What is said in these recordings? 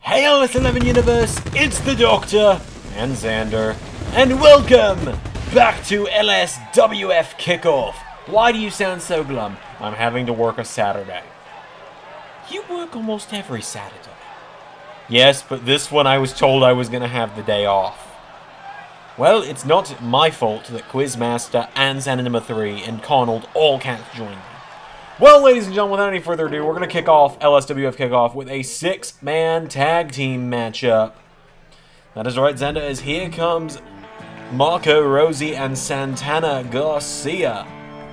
Hey LS11 Universe, it's the Doctor and Zander, and welcome back to LSWF Kickoff. Why do you sound so glum? I'm having to work a Saturday. You work almost every Saturday. Yes, but this one I was told I was going to have the day off. Well, it's not my fault that Quizmaster and Zander 3 and Conald all can't join me. Well, ladies and gentlemen, without any further ado, we're going to kick off LSWF Kickoff with a 6-man tag team matchup. That is right, Zander, as here comes Marco Rossi and Santana Garcia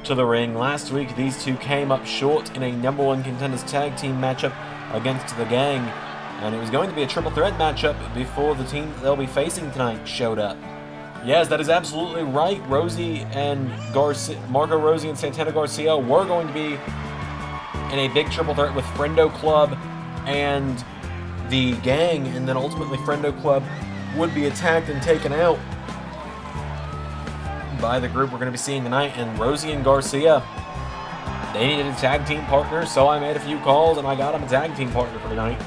to the ring. Last week, these two came up short in a #1 contenders tag team matchup against the Gang. And it was going to be a triple threat matchup before the team that they'll be facing tonight showed up. Yes, that is absolutely right. Marco Rossi and Santana Garcia were going to be in a big triple threat with Friendo Club and the Gang, and then ultimately Friendo Club would be attacked and taken out by the group we're going to be seeing tonight. And Rossi and Garcia, they needed a tag team partner, so I made a few calls and I got them a tag team partner for tonight.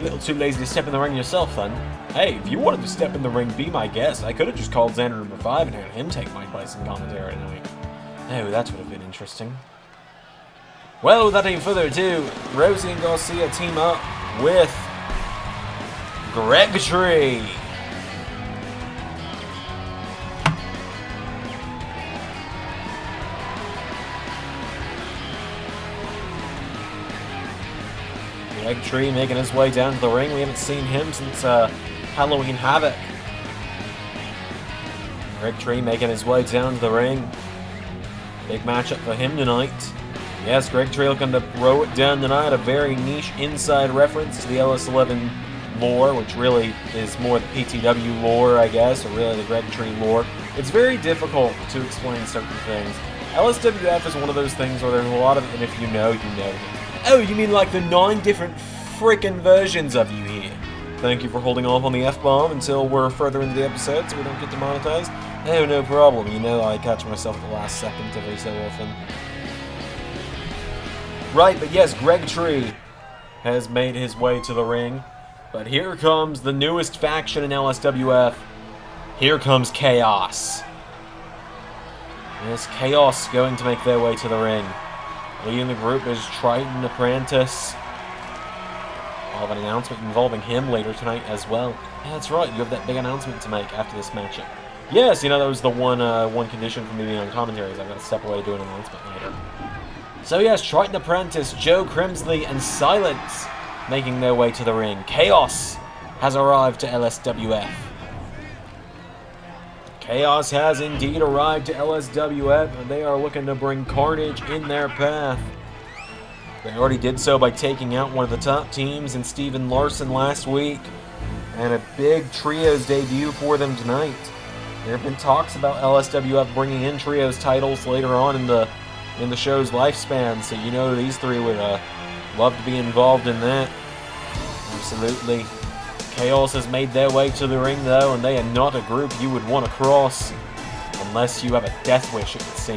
A little too lazy to step in the ring yourself, then. Hey, if you wanted to step in the ring, be my guest. I could have just called Zander number 5 and had him take my place in commentary tonight. Oh, that would have been interesting. Well, without any further ado, Rossi and Garcia team up with Greg Tree. Greg Tree making his way down to the ring. We haven't seen him since Halloween Havoc. Greg Tree making his way down to the ring. Big matchup for him tonight. Yes, Greg Tree looking to throw it down tonight. A very niche inside reference to the LS11 lore, which really is more the PTW lore, I guess, or really the Greg Tree lore. It's very difficult to explain certain things. LSWF is one of those things where there's a lot of, and if you know, you know. Oh, you mean like the 9 different frickin' versions of you here? Thank you for holding off on the F-bomb until we're further into the episode so we don't get demonetized. Oh, no problem. You know I catch myself at the last second every so often. Right, but yes, Greg Tree has made his way to the ring. But here comes the newest faction in LSWF. Here comes Kaos. Yes, Kaos going to make their way to the ring. Leading the group is Triton Apprentice. I'll have an announcement involving him later tonight as well. Yeah, that's right, you have that big announcement to make after this matchup. Yes, you know, that was the one condition for me being on commentaries. I've got to step away to do an announcement later. So yes, Triton Apprentice, Joe Crimsley, and Silence making their way to the ring. Kaos has arrived to LSWF. Kaos has indeed arrived to LSWF, and they are looking to bring carnage in their path. They already did so by taking out one of the top teams in Steven Larson last week, and a big trios debut for them tonight. There have been talks about LSWF bringing in trios titles later on in the show's lifespan, so you know these three would love to be involved in that. Absolutely. Kaos has made their way to the ring, though, and they are not a group you would want to cross unless you have a death wish, it would seem.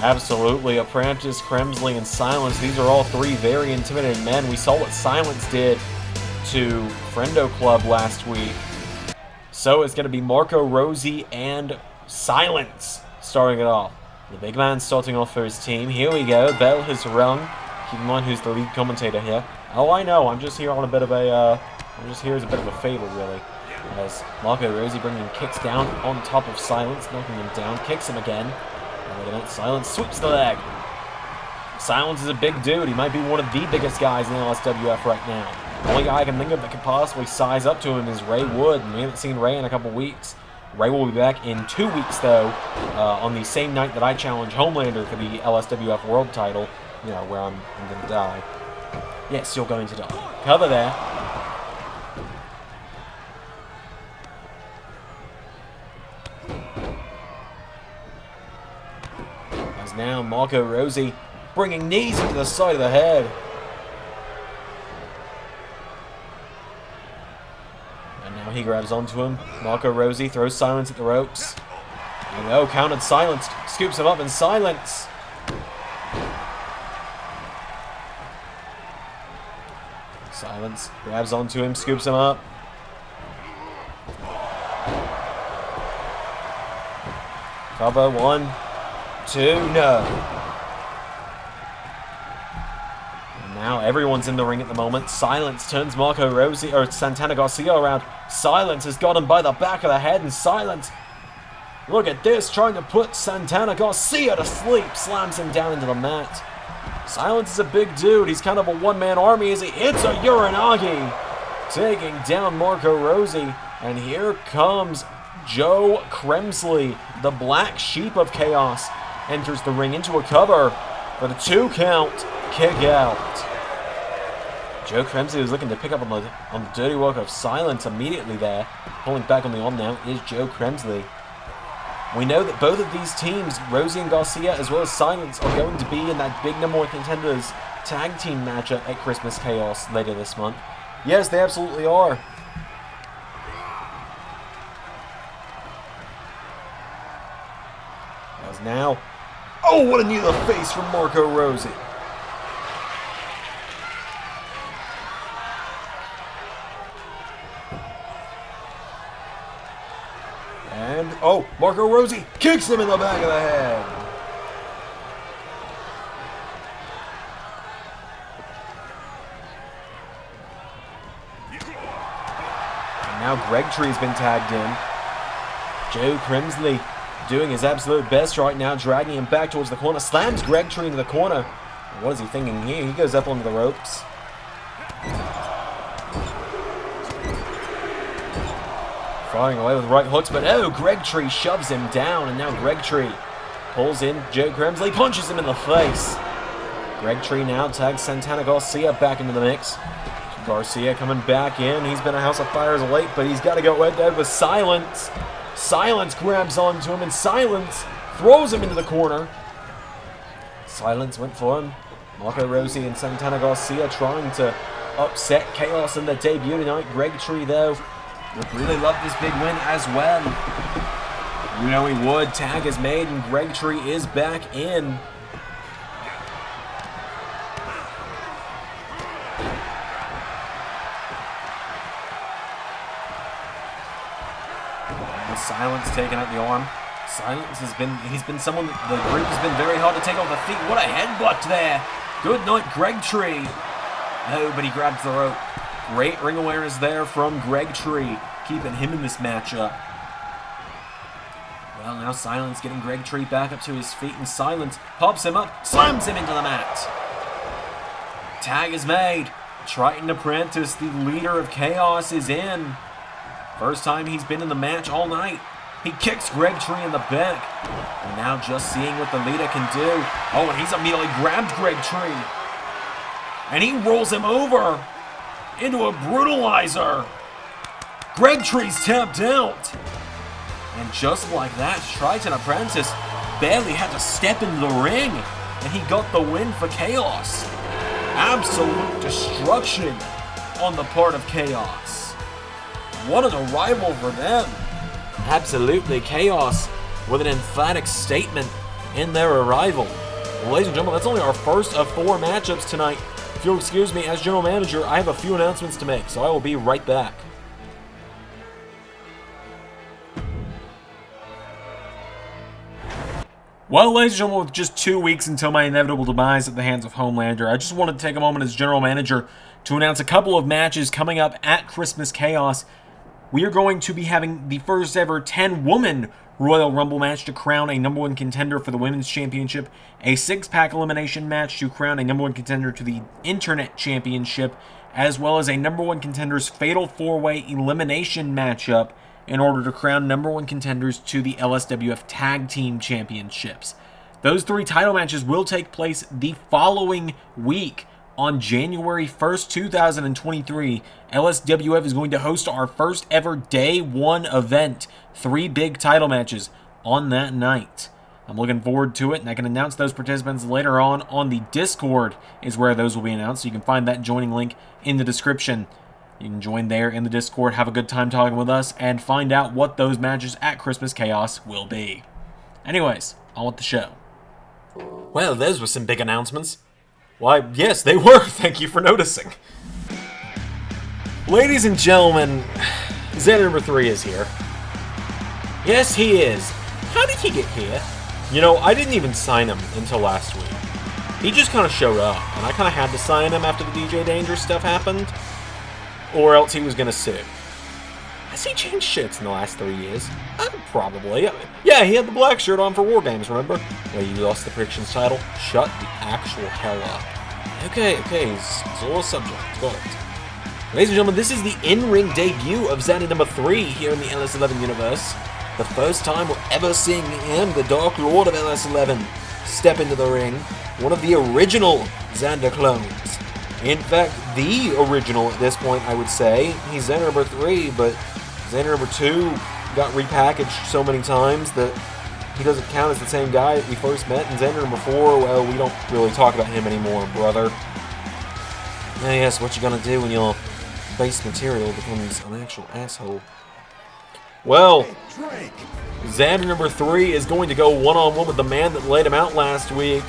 Absolutely. Apprentice, Crimsley, and Silence. These are all 3 very intimidating men. We saw what Silence did to Friendo Club last week. So it's going to be Marco Rossi and Silence starting it off. The big man starting off for his team. Here we go. Belle has rung. Keep in mind who's the lead commentator here. Oh, I know. I'm just here on a bit of a... I'm just here as a bit of a favor, really. As Marco Rossi bringing kicks down on top of Silence, knocking him down, kicks him again. And Silence sweeps the leg. Silence is a big dude. He might be one of the biggest guys in LSWF right now. The only guy I can think of that could possibly size up to him is Ray Wood, and we haven't seen Ray in a couple weeks. Ray will be back in 2 weeks, though, on the same night that I challenge Homelander for the LSWF World title. You know, where I'm going to die. Yes, you're going to die. Cover there. As now Marco Rossi bringing knees into the side of the head. And now he grabs onto him. Marco Rossi throws Silence at the ropes. And oh, counted Silence. Scoops him up and Silence. Silence grabs onto him, scoops him up. Cover, 1, 2, no. And now everyone's in the ring at the moment. Silence turns Santana Garcia around. Silence has got him by the back of the head, and Silence, look at this, trying to put Santana Garcia to sleep. Slams him down into the mat. Silence is a big dude. He's kind of a one-man army as he hits a Uranagi, taking down Marco Rossi. And here comes Joe Kremsley, the black sheep of Chaos, enters the ring into a cover for the 2 count, kick out. Joe Kremsley was looking to pick up on the dirty work of Silence immediately there. Pulling back on the arm now is Joe Kremsley. We know that both of these teams, Rossi and Garcia, as well as Silence, are going to be in that big number 1 contenders tag team matchup at Christmas Chaos later this month. Yes, they absolutely are. As now, oh, what a knee to the face from Marco Rossi. And, oh, Marco Rossi kicks him in the back of the head. And now Gregtree's been tagged in. Joe Kremsley doing his absolute best right now, dragging him back towards the corner. Slams Gregtree into the corner. What is he thinking here? He goes up onto the ropes. Firing away with right hooks, but oh, Gregtree shoves him down, and now Gregtree pulls in Joe Kremsley, punches him in the face. Gregtree now tags Santana Garcia back into the mix. Garcia coming back in. He's been a house of fire as of late, but he's got to go head-to-head with Silence. Silence grabs onto him, and Silence throws him into the corner. Silence went for him. Marco Rossi and Santana Garcia trying to upset Chaos in their debut tonight. Gregtree, though, would really love this big win as well. You know he would. Tag is made, and Gregtree is back in. And Silence taking out the arm. Silence he's been someone that the group has been very hard to take off the feet. What a headbutt there. Good night, Gregtree. Oh, but he grabs the rope. Great ring awareness there from Gregtree, keeping him in this matchup. Well, now Silence getting Gregtree back up to his feet, and Silence pops him up, slams him into the mat. Tag is made. Triton Apprentice, the leader of Chaos, is in. First time he's been in the match all night. He kicks Gregtree in the back. And now just seeing what the leader can do. Oh, and he's immediately grabbed Gregtree. And he rolls him over into a brutalizer. Gregtree's tapped out. And just like that, Triton Apprentice barely had to step into the ring. And he got the win for Chaos. Absolute destruction on the part of Chaos. What an arrival for them. Absolutely, Chaos with an emphatic statement in their arrival. Well, ladies and gentlemen, that's only our first of 4 matchups tonight. If you'll excuse me, as general manager, I have a few announcements to make, so I will be right back. Well, ladies and gentlemen, with just 2 weeks until my inevitable demise at the hands of Homelander, I just wanted to take a moment as general manager to announce a couple of matches coming up at Christmas Chaos. We are going to be having the first ever 10-woman Royal Rumble match to crown a number 1 contender for the Women's Championship, a 6-pack elimination match to crown a number 1 contender to the Internet Championship, as well as a number 1 contender's Fatal 4-Way elimination matchup in order to crown number 1 contenders to the LSWF Tag Team Championships. Those 3 title matches will take place the following week. On January 1st, 2023, LSWF is going to host our first ever Day 1 event. 3 big title matches on that night. I'm looking forward to it, and I can announce those participants later on the Discord is where those will be announced. So you can find that joining link in the description. You can join there in the Discord, have a good time talking with us, and find out what those matches at Christmas Chaos will be. Anyways, on with the show. Well, those were some big announcements. Why, yes, they were. Thank you for noticing. Ladies and gentlemen, Zander number 3 is here. Yes, he is. How did he get here? You know, I didn't even sign him until last week. He just kind of showed up, and I kind of had to sign him after the DJ Danger stuff happened, or else he was going to sue. Has he changed shits in the last 3 years? Probably. Yeah, he had the black shirt on for War Games, remember? Where you lost the predictions title? Shut the actual hell up. Okay, it's all a subject. Got it. Ladies and gentlemen, this is the in-ring debut of Zander number 3 here in the LS11 Universe. The first time we're ever seeing him, the Dark Lord of LS11, step into the ring. One of the original Zander clones. In fact, the original at this point, I would say. He's Zander number 3, but Zander number 2 got repackaged so many times that he doesn't count as the same guy that we first met. And Zander number 4, well, we don't really talk about him anymore, brother. Yes, what you gonna do when your base material becomes an actual asshole? Well, Zander number 3 is going to go one-on-one with the man that laid him out last week,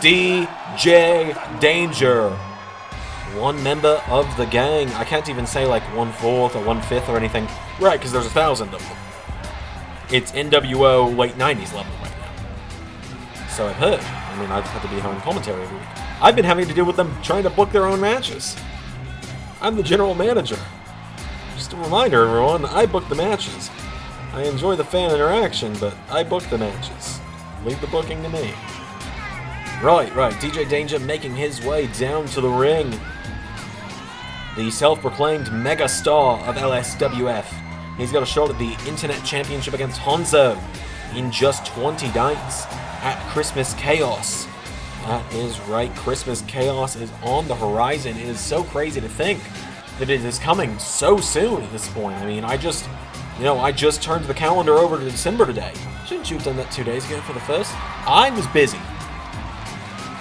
DJ Danger. One member of the gang. I can't even say like 1/4 or 1/5 or anything. Right, because there's 1,000 of them. It's NWO late 90s level right now. So I've heard. I mean, I've had to be having commentary every week. I've been having to deal with them trying to book their own matches. I'm the general manager. Just a reminder, everyone, I book the matches. I enjoy the fan interaction, but I book the matches. Leave the booking to me. Right, DJ Danger making his way down to the ring. The self-proclaimed mega star of LSWF. He's got a shot at the Internet Championship against Honzo in just 20 nights at Christmas Chaos. That is right, Christmas Chaos is on the horizon. It is so crazy to think that it is coming so soon at this point. I mean, I just turned the calendar over to December today. Shouldn't you have done that 2 days ago for the first? I was busy.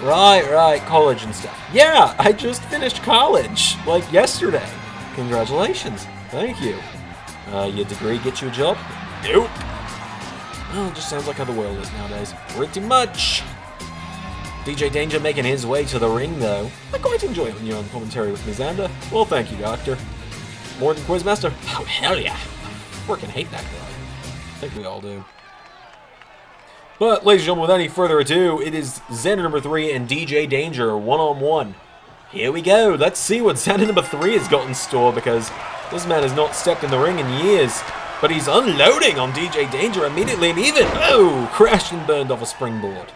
Right, college and stuff. Yeah, I just finished college, like yesterday. Congratulations. Thank you. Your degree get you a job? Nope. Well, it just sounds like how the world is nowadays. Pretty much. DJ Danger making his way to the ring, though. I quite enjoy it when you're on commentary with me, Zander. Well, thank you, Doctor. More than Quizmaster? Oh, hell yeah. I freaking hate that guy. I think we all do. But, ladies and gentlemen, without any further ado, it is Zander number 3 and DJ Danger one-on-one. Here we go. Let's see what Zander number 3 has got in store, because this man has not stepped in the ring in years. But he's unloading on DJ Danger immediately, and even, crashed and burned off a springboard.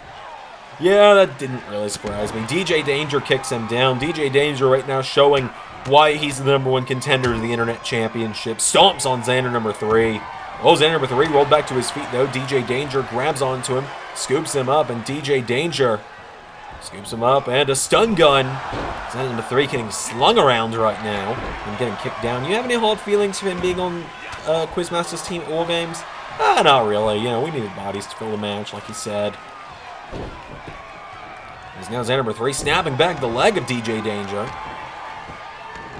Yeah, that didn't really surprise me. DJ Danger kicks him down. DJ Danger right now showing why he's the #1 contender to the Internet Championship. Stomps on Zander number 3. Oh, Zander number 3 rolled back to his feet, though. DJ Danger grabs onto him, scoops him up, and DJ Danger scoops him up, and a stun gun. Zander number 3 getting slung around right now and getting kicked down. You have any hard feelings for him being on Quizmaster's team at War Games? Not really. You know, we needed bodies to fill the match, like he said. There's now Zander number 3 snapping back the leg of DJ Danger.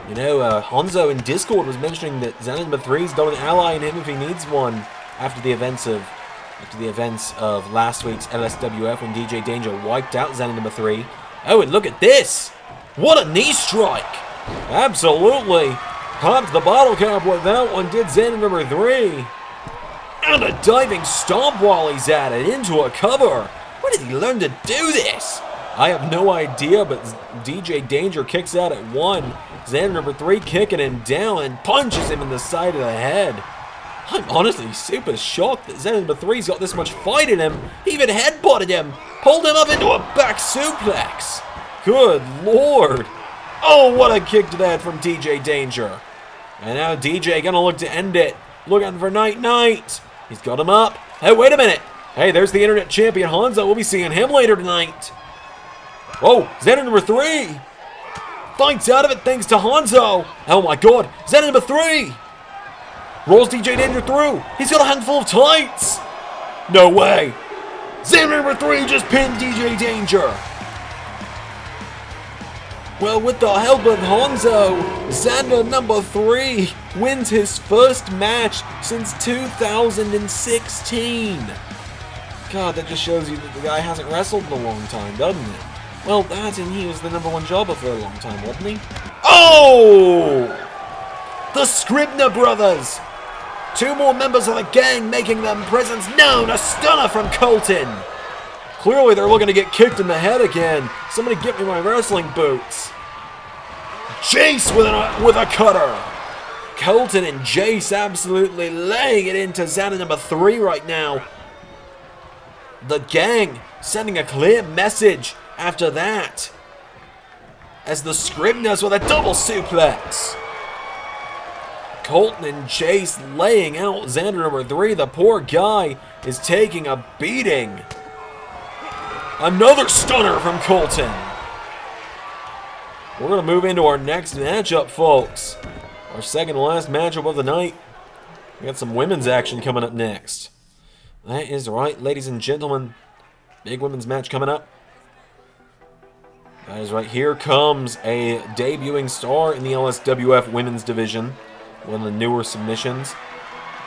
You know, Honzo in Discord was mentioning that Zander number 3's got an ally in him if he needs one after the events of last week's LSWF when DJ Danger wiped out Zander number 3. Oh, and look at this! What a knee strike! Absolutely! Popped the bottle cap with that one, did Zander number 3. And a diving stomp while he's at it, into a cover. Where did he learn to do this? I have no idea, but DJ Danger kicks out at 1. Zander number 3 kicking him down and punches him in the side of the head. I'm honestly super shocked that Zander number 3's got this much fight in him. He even headbutted him, pulled him up into a back suplex. Good lord. Oh, what a kick to that from DJ Danger. And now DJ gonna look to end it. Looking for Night. He's got him up. Hey, wait a minute. Hey, there's the Internet Champion Honzo. We'll be seeing him later tonight. Whoa, Zander number 3 fights out of it thanks to Honzo. Oh my god, Zander number 3 rolls DJ Danger through. He's got a handful of tights. No way. Zander number 3 just pinned DJ Danger. Well, with the help of Honzo, Zander number 3 wins his first match since 2016. God, that just shows you that the guy hasn't wrestled in a long time, doesn't it? Well, that and he was the #1 jobber for a long time, wasn't he? Oh! The Scribner brothers! 2 more members of the gang making their presence known. A stunner from Colton. Clearly they're looking to get kicked in the head again. Somebody get me my wrestling boots. Jace with a cutter. Colton and Jace absolutely laying it into Zander number 3 right now. The gang sending a clear message after that. As the Scribners with a double suplex. Colton and Jace laying out Zander number 3. The poor guy is taking a beating. Another stunner from Colton. We're going to move into our next matchup, folks. Our second to last matchup of the night. We got some women's action coming up next. That is right, ladies and gentlemen. Big women's match coming up. That is right. Here comes a debuting star in the LSWF women's division. One of the newer submissions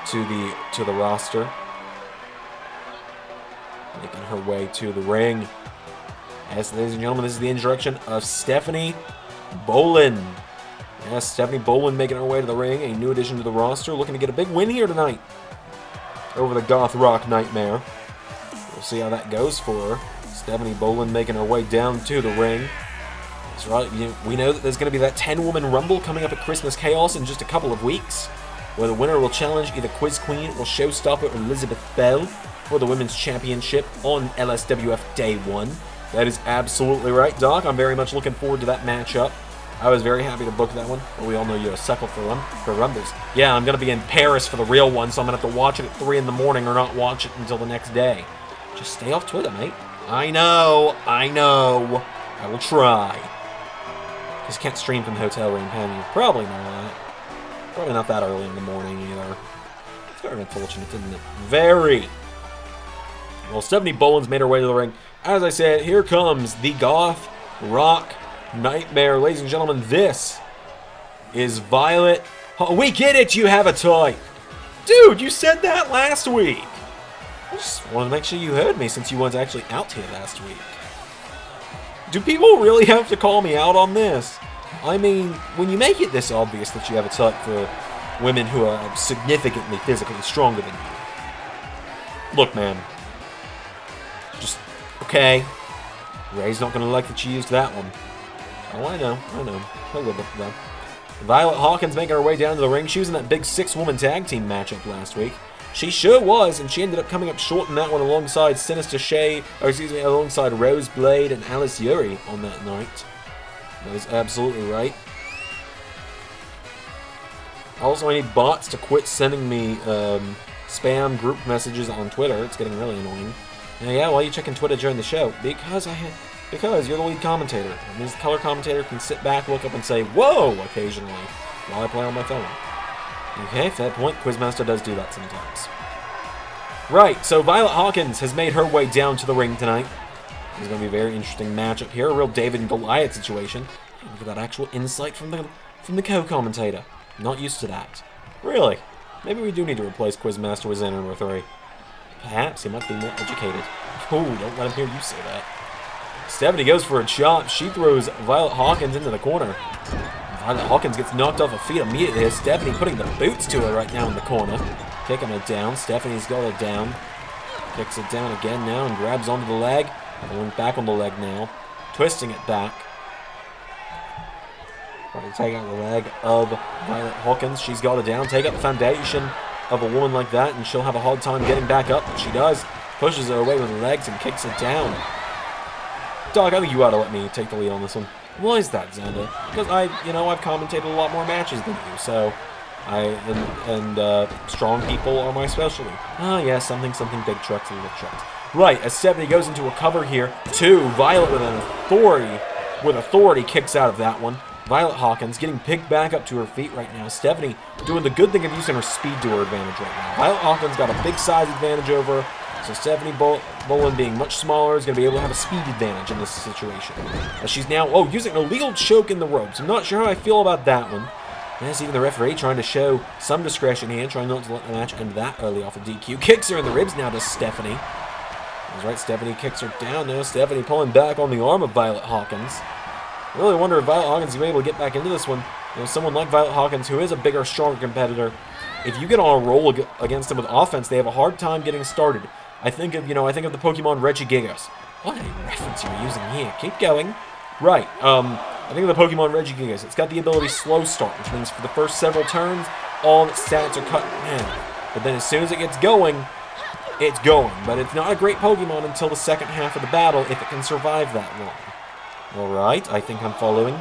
to the roster. Making her way to the ring. Yes, ladies and gentlemen, this is the introduction of Stephanie Bolin. Yes, Stephanie Bolin making her way to the ring. A new addition to the roster. Looking to get a big win here tonight over the Goth Rock Nightmare. We'll see how that goes for her. Stephanie Bolin making her way down to the ring. That's right, we know that there's going to be that 10-woman Rumble coming up at Christmas Chaos in just a couple of weeks, where the winner will challenge either Quiz Queen or Showstopper or Elizabeth Belle for the Women's Championship on LSWF Day 1. That is absolutely right, Doc. I'm very much looking forward to that matchup. I was very happy to book that one, but we all know you're a sucker for Rumbles. Yeah, I'm going to be in Paris for the real one, so I'm going to have to watch it at 3 in the morning or not watch it until the next day. Just stay off Twitter, mate. I know. I will try. Just can't stream from the hotel room, can you? Probably not. Probably not that early in the morning either. It's very unfortunate, isn't it? Very. Well, Stephanie Bolin's made her way to the ring. As I said, here comes the Goth Rock Nightmare. Ladies and gentlemen, this is Violet. Oh, we get it, you have a type. Dude, you said that last week. I just wanted to make sure you heard me since you weren't actually out here last week. Do people really have to call me out on this? I mean, when you make it this obvious that you have a type for women who are significantly physically stronger than you. Look, man. Just, okay. Ray's not going to like that you used that one. Oh, I know. He'll live with it, though. Violet Hawkins making her way down to the ring. She was in that big 6-woman tag team matchup last week. She sure was, and she ended up coming up short in that one alongside alongside Rose Blade and Alice Yuri on that night. That is absolutely right. Also, I need bots to quit sending me spam group messages on Twitter. It's getting really annoying. And yeah, why are you checking Twitter during the show? Because you're the lead commentator. That means the color commentator can sit back, look up, and say, "Whoa!" occasionally while I play on my phone. Okay, fair point. Quizmaster does do that sometimes. Right, so Violet Hawkins has made her way down to the ring tonight. It's going to be a very interesting matchup here. A real David and Goliath situation. Look at that actual insight from the co-commentator. Not used to that. Really? Maybe we do need to replace Quizmaster with Zander number 3. Perhaps he might be more educated. Oh, don't let him hear you say that. Stephanie goes for a chop. She throws Violet Hawkins into the corner. Violet Hawkins gets knocked off her feet immediately. Stephanie putting the boots to her right now in the corner. Kicking her down. Stephanie's got her down. Kicks it down again now and grabs onto the leg. Going back on the leg now. Twisting it back. Trying to take out the leg of Violet Hawkins. She's got her down. Take out the foundation of a woman like that and she'll have a hard time getting back up. But she does. Pushes her away with her legs and kicks her down. Dog, I think you ought to let me take the lead on this one. Why is that, Zander? Because I've commentated a lot more matches than you, so strong people are my specialty. Ah, yeah, something, big trucks, little trucks. Right, as Stephanie goes into a cover here, Violet with authority kicks out of that one. Violet Hawkins getting picked back up to her feet right now. Stephanie doing the good thing of using her speed to her advantage right now. Violet Hawkins got a big size advantage over her. So Stephanie Bolin, being much smaller, is going to be able to have a speed advantage in this situation. As she's now, using an illegal choke in the ropes. I'm not sure how I feel about that one. There's even the referee trying to show some discretion here, trying not to let the match end that early off a DQ. Kicks her in the ribs now to Stephanie. That's right, Stephanie kicks her down now. Stephanie pulling back on the arm of Violet Hawkins. I really wonder if Violet Hawkins is able to get back into this one. You know, someone like Violet Hawkins, who is a bigger, stronger competitor, if you get on a roll against them with offense, they have a hard time getting started. I think of the Pokemon Regigigas. What a reference you're using here. Keep going. Right. I think of the Pokemon Regigigas. It's got the ability Slow Start, which means for the first several turns, all its stats are cut in half. But then as soon as it gets going, it's going. But it's not a great Pokemon until the second half of the battle if it can survive that long. Alright, I think I'm following.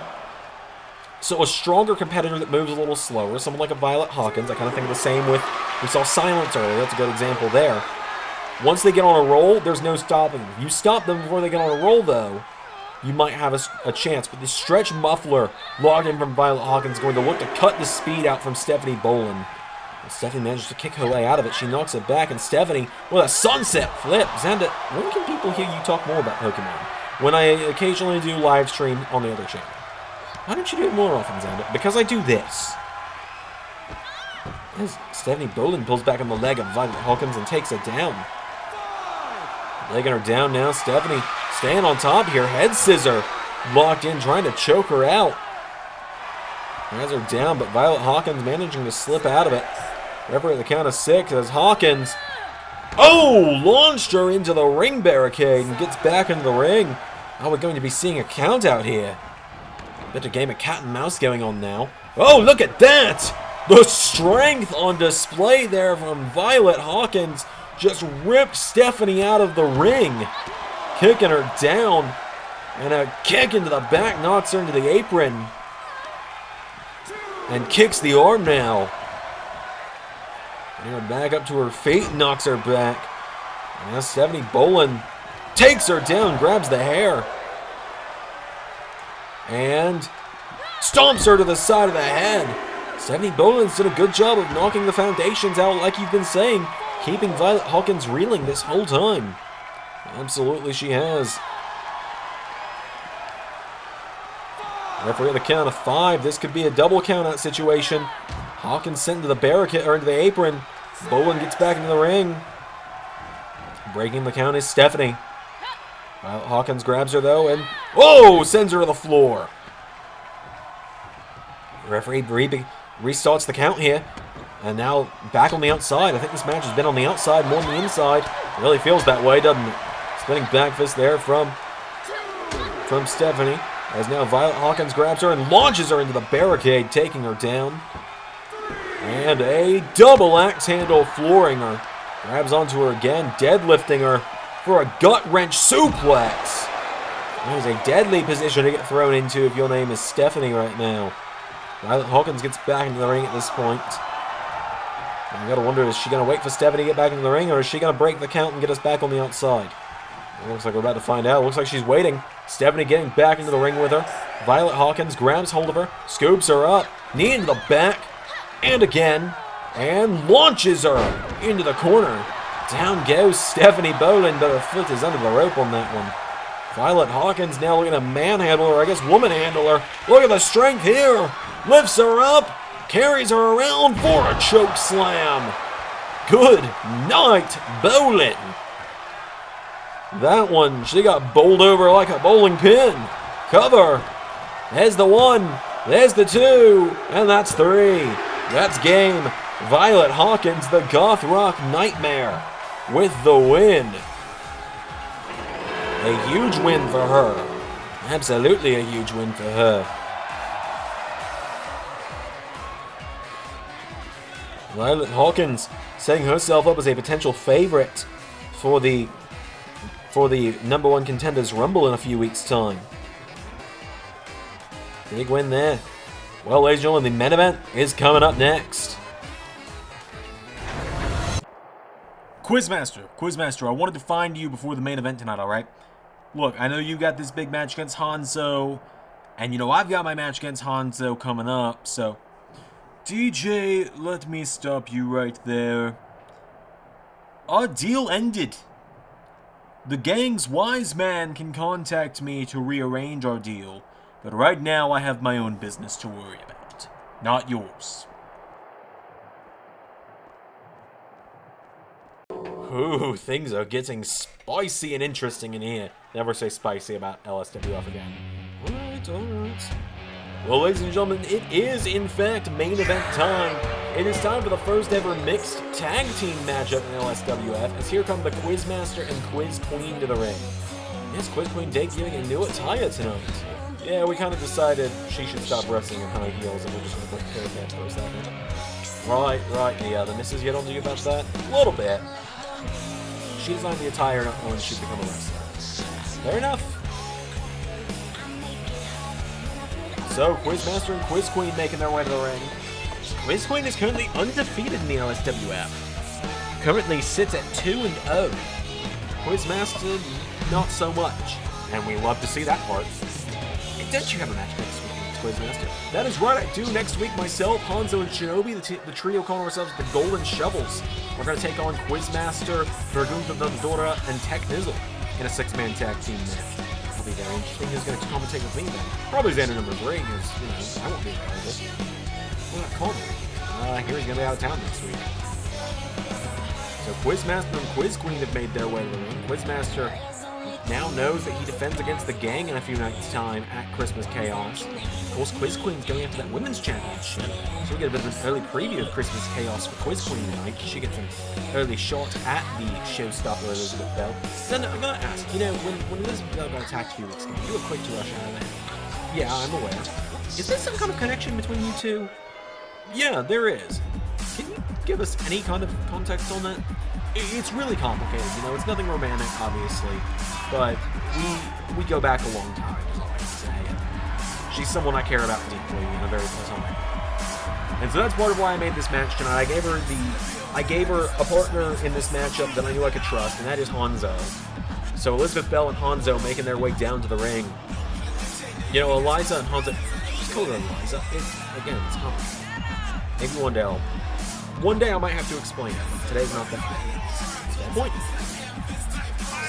So a stronger competitor that moves a little slower, someone like a Violet Hawkins, I kind of think of the same with, we saw Silence earlier, that's a good example there. Once they get on a roll, there's no stopping them. If you stop them before they get on a roll, though, you might have a chance. But the Stretch Muffler logged in from Violet Hawkins is going to look to cut the speed out from Stephanie Bolin. Well, Stephanie manages to kick her way out of it. She knocks it back, and Stephanie, with a sunset flip. Zander, when can people hear you talk more about Pokemon? When I occasionally do live stream on the other channel. Why don't you do it more often, Zander? Because I do this. As Stephanie Bolin pulls back on the leg of Violet Hawkins and takes her down. Legging her down now. Stephanie staying on top here. Head scissor locked in, trying to choke her out. Has her down, but Violet Hawkins managing to slip out of it. Referee at the count of 6 as Hawkins, launched her into the ring barricade and gets back into the ring. Oh, we're going to be seeing a count out here. Bit of game of cat and mouse going on now. Oh, look at that! The strength on display there from Violet Hawkins. Just ripped Stephanie out of the ring, kicking her down, and a kick into the back knocks her into the apron, and kicks the arm now. Getting her back up to her feet, knocks her back. And now Stephanie Bolin takes her down, grabs the hair, and stomps her to the side of the head. Stephanie Bolin's did a good job of knocking the foundations out, like you've been saying. Keeping Violet Hawkins reeling this whole time. Absolutely she has. Referee at the count of 5. This could be a double count out situation. Hawkins sent into the barricade or into the apron. Bolin gets back into the ring. Breaking the count is Stephanie. Violet Hawkins grabs her though and sends her to the floor. Referee restarts the count here. And now back on the outside. I think this match has been on the outside more than the inside. It really feels that way, doesn't it? Spinning back fist there from Stephanie. As now Violet Hawkins grabs her and launches her into the barricade, taking her down. And a double axe handle flooring her. Grabs onto her again, deadlifting her for a gut wrench suplex. That is a deadly position to get thrown into if your name is Stephanie right now. Violet Hawkins gets back into the ring at this point. I gotta wonder, is she gonna wait for Stephanie to get back into the ring, or is she gonna break the count and get us back on the outside? It looks like we're about to find out. It looks like she's waiting. Stephanie getting back into the ring with her. Violet Hawkins grabs hold of her, scoops her up, knee into the back, and again, and launches her into the corner. Down goes Stephanie Bolin, but her foot is under the rope on that one. Violet Hawkins now looking to manhandle her, I guess woman handle her. Look at the strength here. Lifts her up. Carries her around for a choke slam. Good night, Bolin. That one, she got bowled over like a bowling pin. Cover. There's the 1. There's the 2. And that's 3. That's game. Violet Hawkins, the goth rock nightmare, with the win. A huge win for her. Absolutely a huge win for her. Violet Hawkins setting herself up as a potential favorite for the #1 Contenders Rumble in a few weeks' time. Big win there. Well, ladies and gentlemen, the main event is coming up next. Quizmaster, I wanted to find you before the main event tonight, alright? Look, I know you got this big match against Honzo, and you know I've got my match against Honzo coming up, so DJ, let me stop you right there. Our deal ended. The gang's wise man can contact me to rearrange our deal, but right now I have my own business to worry about, not yours. Ooh, things are getting spicy and interesting in here. Never say spicy about LSWF again. Alright. Well, ladies and gentlemen, it is, in fact, main event time. It is time for the first ever mixed tag team matchup in LSWF, as here come the Quizmaster and Quiz Queen to the ring. Yes, Quiz Queen debuting a new attire tonight. Yeah, we kind of decided she should stop wrestling in high heels, and we're just going to put her there for a second. Right, yeah, the missus get on to you about that? A little bit. She designed the attire when she became a wrestler. Fair enough. So, Quizmaster and Quiz Queen making their way to the ring. Quiz Queen is currently undefeated in the LSWF. Currently sits at 2-0. Quizmaster, not so much. And we love to see that part. And don't you have a match next week against Quizmaster? That is right, I do. Next week, myself, Honzo, and Shinobi, the trio calling ourselves the Golden Shovels. We're going to take on Quizmaster, Dragoon Dora, and Tech Nizzle in a 6-man tag team match. That'll be very interesting. Who's going to commentate with me then? Probably Zander number 3, because, you know, I won't be available. Well, not calling. Here he's going to be out of town next week. So Quizmaster and Quiz Queen have made their way to the ring. Quizmaster now knows that he defends against the gang in a few nights' time at Christmas Chaos. Of course, Quiz Queen's going after that women's championship. So we get a bit of an early preview of Christmas Chaos for Quiz Queen tonight. She gets an early shot at the Showstopper Elizabeth Belle. Then I'm going to ask, you know, when Elizabeth Belle got attacked a few weeks ago, you were quick to rush out of there. Yeah, I'm aware. Is there some kind of connection between you two? Yeah, there is. Can you give us any kind of context on that? It's really complicated, you know, it's nothing romantic, obviously, but we go back a long time, is all I can say. She's someone I care about deeply in a very platonic. And so that's part of why I made this match tonight. I gave her a partner in this matchup that I knew I could trust, and that is Honzo. So Elizabeth Belle and Honzo making their way down to the ring. You know, Eliza and Honzo, just call her Eliza. Again, it's complicated. Maybe one day I might have to explain it. Today's not that day. It's that point.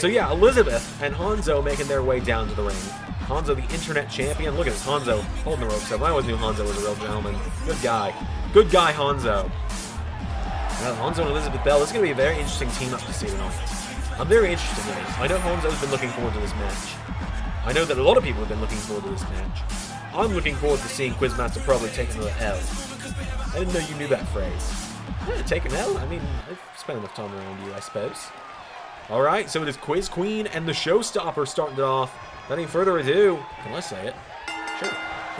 So yeah, Elizabeth and Honzo making their way down to the ring. Honzo, the internet champion. Look at this, Honzo holding the ropes up. I always knew Honzo was a real gentleman. Good guy. Good guy, Honzo. Now, Honzo and Elizabeth Belle, this is going to be a very interesting team up to see tonight. I'm very interested in this. I know Honzo's been looking forward to this match. I know that a lot of people have been looking forward to this match. I'm looking forward to seeing Quizmaster probably take another L. I didn't know you knew that phrase. Yeah, take an L? I mean, I've spent enough time around you, I suppose. Alright, so it is Quiz Queen and the Showstopper starting it off. Without any further ado, can I say it? Sure.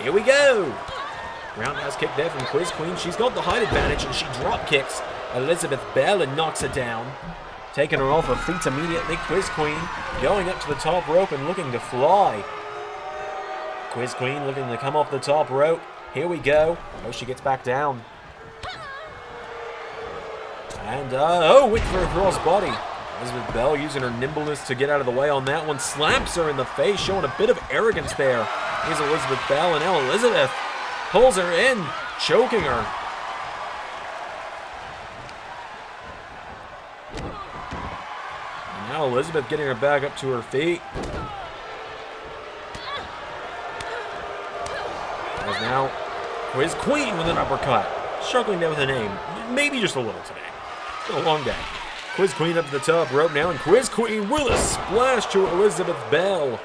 Here we go! Roundhouse kick there from Quiz Queen. She's got the height advantage and she drop kicks Elizabeth Belle and knocks her down. Taking her off her feet immediately, Quiz Queen going up to the top rope and looking to fly. Quiz Queen looking to come off the top rope. Here we go. Oh, she gets back down. And, wait for a crossbody. Elizabeth Belle using her nimbleness to get out of the way on that one. Slaps her in the face, showing a bit of arrogance there. Here's Elizabeth Belle, and now Elizabeth pulls her in, choking her. And now Elizabeth getting her back up to her feet. As now Quiz Queen with an uppercut. Struggling there with a name. Maybe just a little today. It's been a long day. Quiz Queen up to the top rope now, and Quiz Queen with a splash to Elizabeth Belle.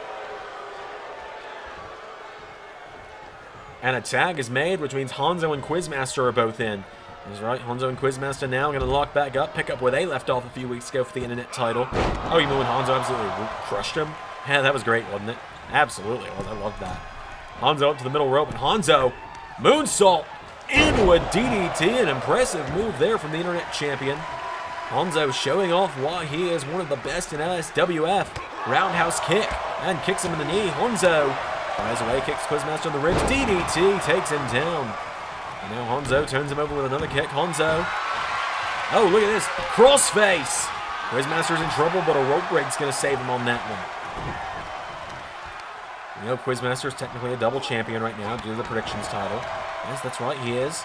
And a tag is made, which means Honzo and Quizmaster are both in. That's right, Honzo and Quizmaster now going to lock back up, pick up where they left off a few weeks ago for the internet title. Oh, you mean when Honzo absolutely crushed him? Yeah, that was great, wasn't it? Absolutely was. I loved that. Honzo up to the middle rope, and Honzo moonsault into a DDT. An impressive move there from the internet champion. Honzo showing off why he is one of the best in LSWF. Roundhouse kick, and kicks him in the knee. Honzo fires away, kicks Quizmaster in the ribs. DDT takes him down. And now Honzo turns him over with another kick. Honzo. Oh, look at this. Crossface. Quizmaster's in trouble, but a rope break's going to save him on that one. You know, Quizmaster is technically a double champion right now due to the predictions title. Yes, that's right, he is.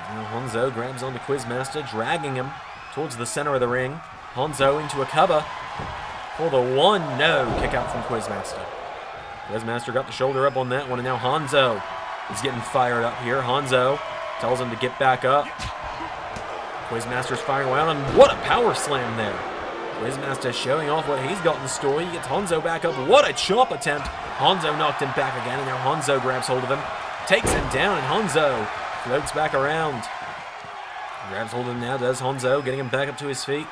And now Honzo grabs onto Quizmaster, dragging him towards the center of the ring. Honzo into a cover for the 1-0 kick out from Quizmaster. Quizmaster got the shoulder up on that one, and now Honzo is getting fired up here. Honzo tells him to get back up. Quizmaster's firing around, and what a power slam there. Quizmaster showing off what he's got in the store. He gets Honzo back up. What a chop attempt. Honzo knocked him back again, and now Honzo grabs hold of him. takes him down, and Honzo floats back around. Grabs hold of him now, does Honzo, getting him back up to his feet.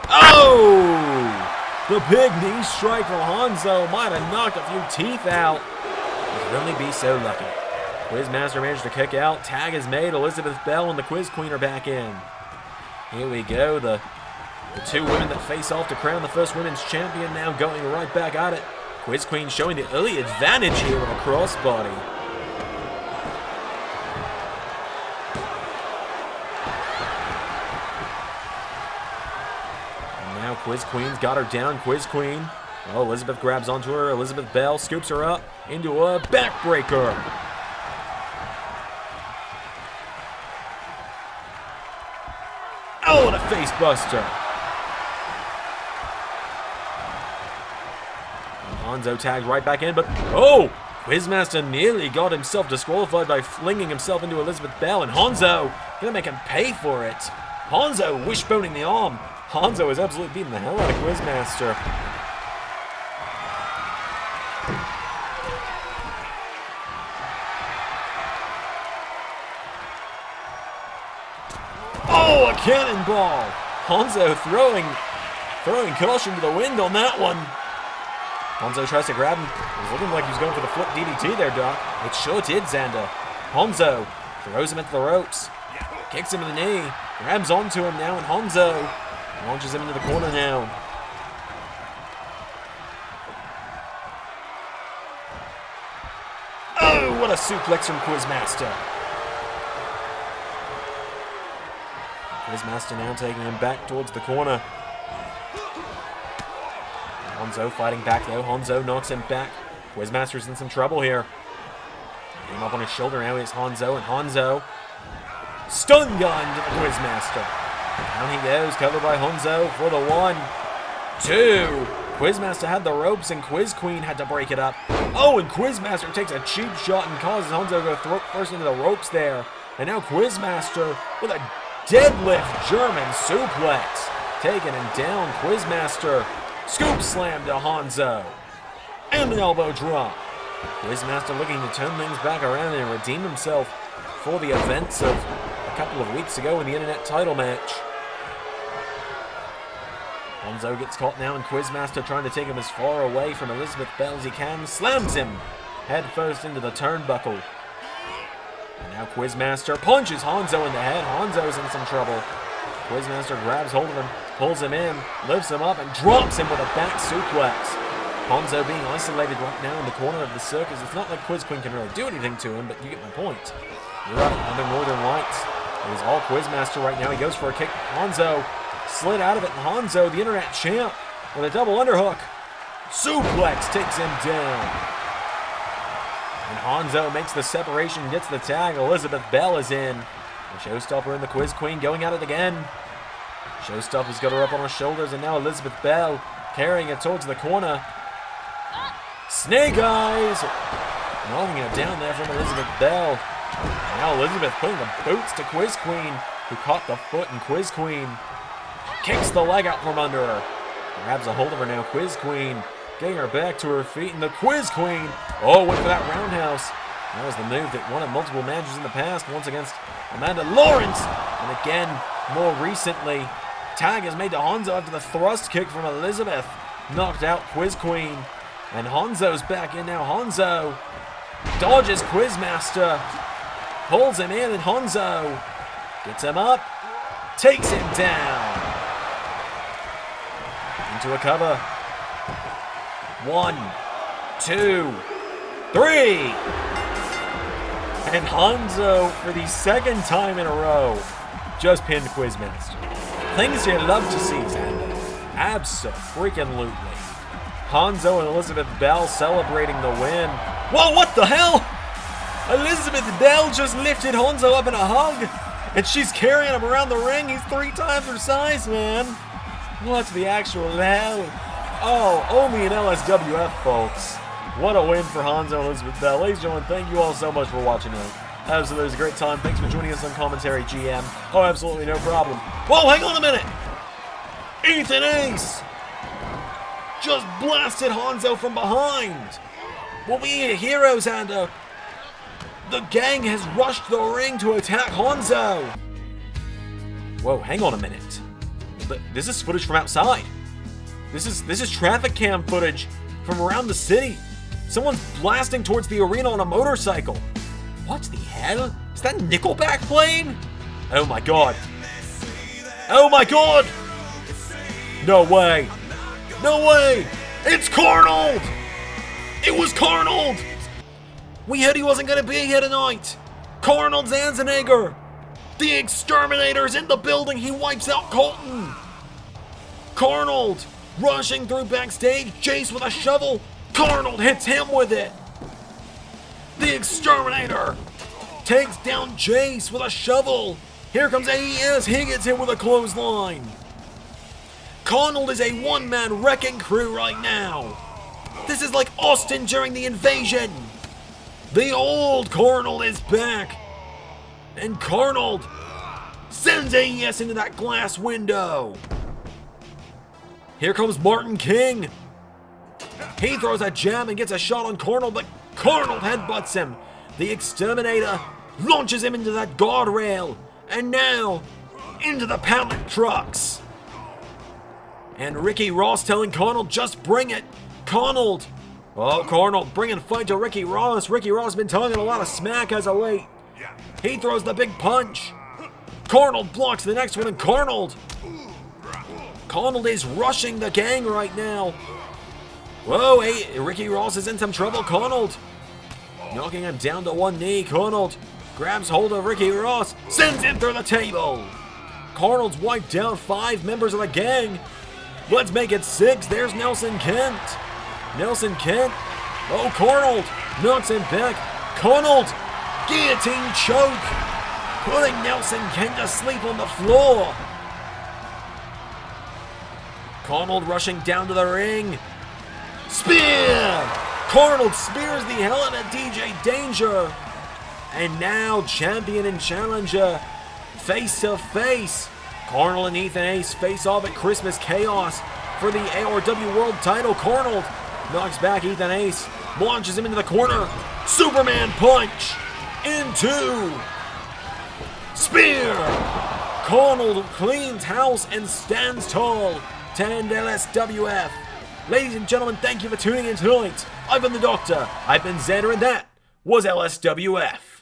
Oh! The big knee strike from Honzo might have knocked a few teeth out. He could only be so lucky. Quizmaster managed to kick out. Tag is made. Elizabeth Belle and the Quiz Queen are back in. Here we go. The two women that face off to crown the first women's champion now going right back at it. Quiz Queen showing the early advantage here with a crossbody. And now Quiz Queen's got her down. Quiz Queen. Oh, Elizabeth grabs onto her. Elizabeth Belle scoops her up into a backbreaker. Oh, and a face buster. And Honzo tagged right back in, but oh! Quizmaster nearly got himself disqualified by flinging himself into Elizabeth Belle, and Honzo gonna make him pay for it. Honzo wishboning the arm. Honzo is absolutely beating the hell out of Quizmaster. Oh, a cannonball! Honzo throwing caution to the wind on that one. Honzo tries to grab him. It was looking like he was going for the flip DDT there, Doc. It sure did, Zander. Honzo throws him into the ropes. Kicks him in the knee. Grabs onto him now, and Honzo launches him into the corner now. Oh, what a suplex from Quizmaster. Quizmaster now taking him back towards the corner. Honzo fighting back though. Honzo knocks him back. Quizmaster's in some trouble here. Getting up on his shoulder now is Honzo, and Honzo stun gun to the Quizmaster. Down he goes, covered by Honzo for the 1, 2. Quizmaster had the ropes and Quiz Queen had to break it up. Oh, and Quizmaster takes a cheap shot and causes Honzo to go throat first into the ropes there. And now Quizmaster with a deadlift German suplex. Taking him down. Quizmaster scoop slam to Honzo. And an elbow drop. Quizmaster looking to turn things back around and redeem himself for the events of a couple of weeks ago in the internet title match. Honzo gets caught now, and Quizmaster trying to take him as far away from Elizabeth Belle as he can. Slams him head first into the turnbuckle. And now Quizmaster punches Honzo in the head. Honzo's in some trouble. Quizmaster grabs hold of him, pulls him in, lifts him up, and drops him with a back suplex. Honzo being isolated right now in the corner of the circus. It's not like Quiz Queen can really do anything to him, but you get my point. You're right, under Northern Lights. It is all Quizmaster right now. He goes for a kick. Honzo slid out of it, and Honzo, the internet champ, with a double underhook. Suplex takes him down. And Honzo makes the separation, gets the tag. Elizabeth Belle is in. The Showstopper and the Quiz Queen going at it again. Showstopper's got her up on her shoulders, and now Elizabeth Belle carrying it towards the corner. Snake Eyes! Knocking it down there from Elizabeth Belle. And now Elizabeth putting the boots to Quiz Queen, who caught the foot, and Quiz Queen kicks the leg out from under her. Grabs a hold of her now, Quiz Queen, getting her back to her feet, and the Quiz Queen, oh, went for that roundhouse. That was the move that won at multiple matches in the past, once against Amanda Lawrence, and again, more recently. Tag is made to Honzo after the thrust kick from Elizabeth. Knocked out Quiz Queen, and Honzo's back in now. Honzo dodges Quizmaster, pulls him in, and Honzo gets him up, takes him down. Into a cover. 1, 2, 3. And Honzo, for the second time in a row, just pinned Quizmaster. Things you'd love to see, Zander. Abso-freaking-lutely. Honzo and Elizabeth Belle celebrating the win. Whoa, what the hell? Elizabeth Belle just lifted Honzo up in a hug, and she's carrying him around the ring. He's 3 times her size, man. What the actual hell? Oh, only an LSWF, folks. What a win for Honzo and Elizabeth Belle. Ladies and gentlemen, thank you all so much for watching it. Absolutely, it was a great time. Thanks for joining us on Commentary GM. Oh, absolutely, no problem. Whoa, hang on a minute! Ethan Ace just blasted Honzo from behind. Will we need a hero, Zander? The gang has rushed the ring to attack Honzo. Whoa, hang on a minute. This is footage from outside. This is traffic cam footage from around the city. Someone's blasting towards the arena on a motorcycle. What the hell? Is that Nickelback playing? Oh my god. Oh my god! No way. No way! It's Carnold! It was Carnold! We heard he wasn't gonna be here tonight. Carnold Zanzenegger! The exterminator's in the building! He wipes out Colton! Carnold rushing through backstage, Jace with a shovel. Carnold hits him with it. The exterminator takes down Jace with a shovel. Here comes AES, he gets hit with a clothesline. Carnold is a one-man wrecking crew right now. This is like Austin during the invasion. The old Carnold is back. And Carnold sends AES into that glass window. Here comes Martin King. He throws a jab and gets a shot on Carnold, but Carnold headbutts him. The exterminator launches him into that guardrail. And now, into the pallet trucks. And Ricky Ross telling Carnold, just bring it. Carnold. Oh, Carnold bringing fight to Ricky Ross. Ricky Ross has been talking a lot of smack as of late. He throws the big punch. Carnold blocks the next one, and Carnold is rushing the gang right now. Whoa, hey, Ricky Ross is in some trouble. Carnold knocking him down to one knee. Carnold grabs hold of Ricky Ross, sends him through the table. Carnold's wiped out 5 members of the gang. Let's make it 6. There's Nelson Kent. Nelson Kent. Oh, Carnold knocks him back. Carnold, guillotine choke, putting Nelson Kent to sleep on the floor. Carnold rushing down to the ring. Spear! Carnold spears the hell out of DJ Danger. And now champion and challenger face to face. Carnold and Ethan Ace face off at Christmas Chaos for the ARW World title. Carnold knocks back Ethan Ace, launches him into the corner. Superman punch into spear. Carnold cleans house and stands tall to end LSWF. Ladies and gentlemen, thank you for tuning in tonight. I've been the Doctor, I've been Zander, and that was LSWF.